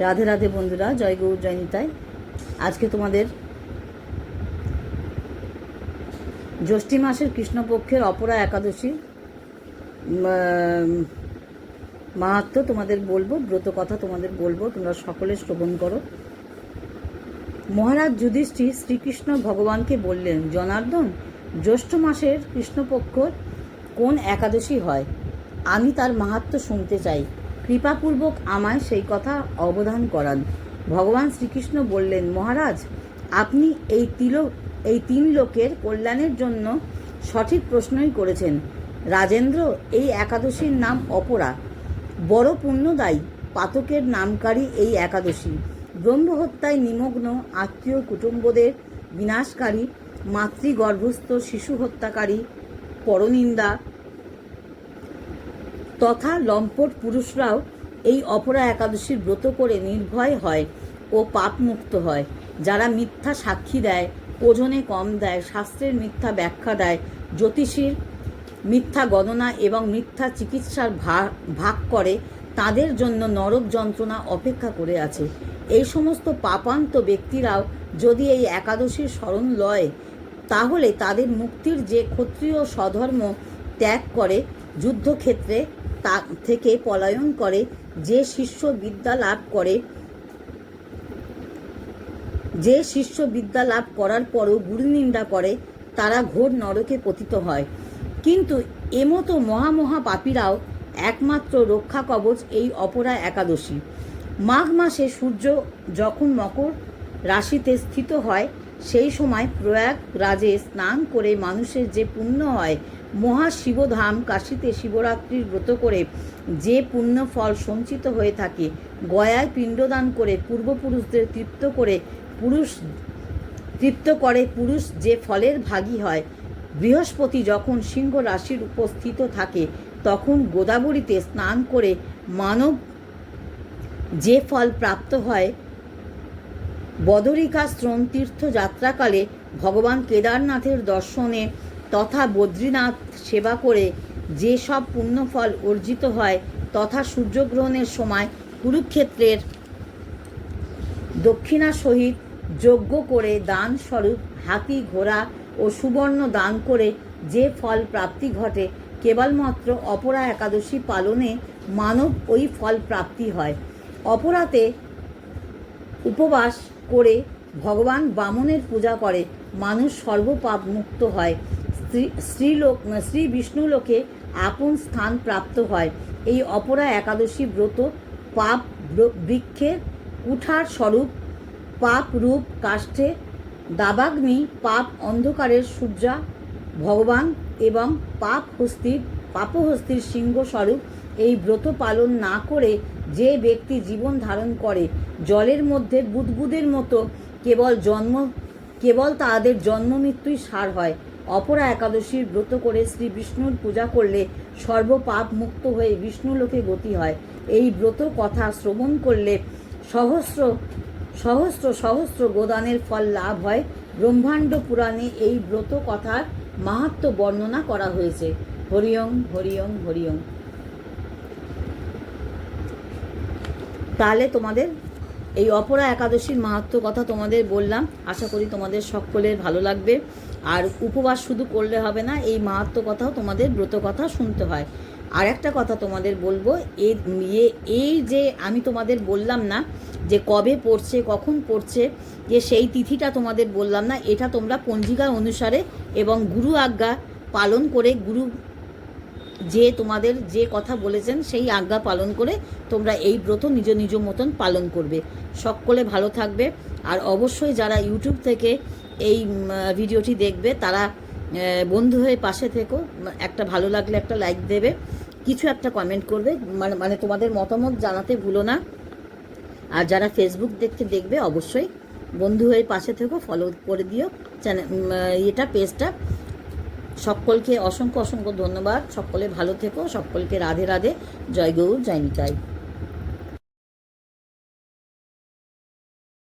রাধে রাধে বন্ধুরা, জয় গৌর জয় নিতাই। আজকে তোমাদের জ্যৈষ্ঠী মাসের কৃষ্ণপক্ষের অপরা একাদশী মাহাত্ম্য তোমাদের বলবো, ব্রত কথা তোমাদের বলবো, তোমরা সকলে শ্রবণ করো। মহারাজ যুধিষ্ঠির শ্রীকৃষ্ণ ভগবানকে বললেন, জনার্দন, জ্যৈষ্ঠ মাসের কৃষ্ণপক্ষ কোন একাদশী হয়? আমি তার মাহাত্ম্য শুনতে চাই। কৃপাপূর্বক আমায় সেই কথা অবধান করান। ভগবান শ্রীকৃষ্ণ বললেন, মহারাজ, আপনি এই তিন লোকের কল্যাণের জন্য সঠিক প্রশ্নই করেছেন। রাজেন্দ্র, এই একাদশীর নাম অপরা। বড় পুণ্যদায়ী পাতকের নামকারী এই একাদশী ব্রহ্মহত্যায় নিমগ্ন আত্মীয় কুটুম্বদের বিনাশকারী, মাতৃগর্ভস্থ শিশু হত্যাকারী, পরনিন্দা তথা লম্পট পুরুষরাও এই অপরা একাদশীর ব্রত করে নির্ভয় হয় ও পাপমুক্ত হয়। যারা মিথ্যা সাক্ষী দেয়, ওজনে কম দেয়, শাস্ত্রের মিথ্যা ব্যাখ্যা দেয়, জ্যোতিষীর মিথ্যা গণনা এবং মিথ্যা চিকিৎসার ভাগ করে, তাদের জন্য নরক যন্ত্রণা অপেক্ষা করে আছে। এই সমস্ত পাপান্ত ব্যক্তিরাও যদি এই একাদশীর শরণ লয়, তাহলে তাদের মুক্তির যে ক্ষত্রিয় স্বধর্ম ত্যাগ করে, যুদ্ধক্ষেত্রে তা থেকে পলায়ন করে, যে শিষ্য বিদ্যা লাভ করার পরও গুরুনিন্দা করে, তারা ঘোর নরকে পতিত হয়। কিন্তু এমতো মহা পাপীরাও একমাত্র রক্ষা কবচ এই অপরা একাদশী। মাঘ মাসে সূর্য যখন মকর রাশিতে স্থিত হয়, সেই সময় প্রয়াগরাজে স্নান করে মানুষের যে পুণ্য হয়, মহাশিবধাম কাশীতে শিবরাত্রির ব্রত করে যে পুণ্য ফল সঞ্চিত হয়ে থাকে, গয়ায় পিণ্ডদান করে পূর্বপুরুষদের তৃপ্ত করে পুরুষ যে ফলের ভাগী হয়, বৃহস্পতি যখন সিংহ রাশির উপস্থিত থাকে, তখন গোদাবরীতে স্নান করে মানব যে ফল প্রাপ্ত হয়, বদরিকাশ্রম তীর্থযাত্রাকালে ভগবান কেদারনাথের দর্শনে তথা বদ্রীনাথ সেবা করে যে সব পুণ্যফল অর্জিত হয়, তথা সূর্যগ্রহণের সময় কুরুক্ষেত্রের দক্ষিণা সহিত যজ্ঞ করে দান স্বরূপ হাতি, ঘোড়া ও সুবর্ণ দান করে যে ফল প্রাপ্তি ঘটে, কেবলমাত্র অপরা একাদশী পালনে মানব ওই ফল প্রাপ্তি হয়। অপরাতে উপবাস করে ভগবান বামনের পূজা করে মানুষ সর্বপাপ মুক্ত হয়, শ্রী বিষ্ণুলোকে আপন স্থান প্রাপ্ত হয়। এই অপরা একাদশী ব্রত পাপ বৃক্ষের কুঠার স্বরূপ, পাপ রূপ কাষ্ঠে দাবাগ্নি, পাপ অন্ধকারের সূর্যা ভগবান এবং পাপহস্তির সিংহ স্বরূপ। এই ব্রত পালন না করে যে ব্যক্তি জীবন ধারণ করে জলের মধ্যে বুদবুদের মতো, কেবল তাদের জন্ম মৃত্যুই সার হয়। অপরা একাদশীর ব্রত করে শ্রী বিষ্ণুর পূজা করলে সর্বপাপ মুক্ত হয়ে বিষ্ণুলোকে গতি হয়। এই ব্রত কথা শ্রবণ করলে সহস্র গোদানের ফল লাভ হয়। ব্রহ্মাণ্ড পুরাণে এই ব্রত কথার মাহাত্ম্য বর্ণনা করা হয়েছে। হরিওম হরিওম হরিওম। তাহলে তোমাদের এই অপরা একাদশীর মাহাত্ম্য কথা তোমাদের বললাম, আশা করি তোমাদের সকলের ভালো লাগবে। আর উপবাস শুধু করলে হবে না, এই মাহাত্ম্য কথাও তোমাদের ব্রত কথা শুনতে হয়। আর একটা কথা তোমাদের বলবো, এই যে আমি তোমাদের বললাম না যে কবে পড়ছে, কখন পড়ছে, যে সেই তিথিটা তোমাদের বললাম না, এটা তোমরা পঞ্জিকা অনুসারে এবং গুরু আজ্ঞা পালন করে, গুরু যে তোমাদের যে কথা বলেছেন সেই আজ্ঞা পালন করে তোমরা এই ব্রত নিজ নিজ মতন পালন করবে। সকলে ভালো থাকবে। আর অবশ্যই যারা ইউটিউব থেকে এই ভিডিওটি দেখবে, তারা বন্ধু হয়ে পাশে থেকো। একটা ভালো লাগলে একটা লাইক দেবে, কিছু একটা কমেন্ট করবে, মানে তোমাদের মতামত জানাতে ভুলো না। আর যারা ফেসবুক দেখবে, অবশ্যই বন্ধু হয়ে পাশে থেকো, ফলো করে দিও পেজটা। সকলকে অসংখ্য ধন্যবাদ। সকলে ভালো থেকো। সকলকে রাধে রাধে, জয় গৌর জয় নিতাই।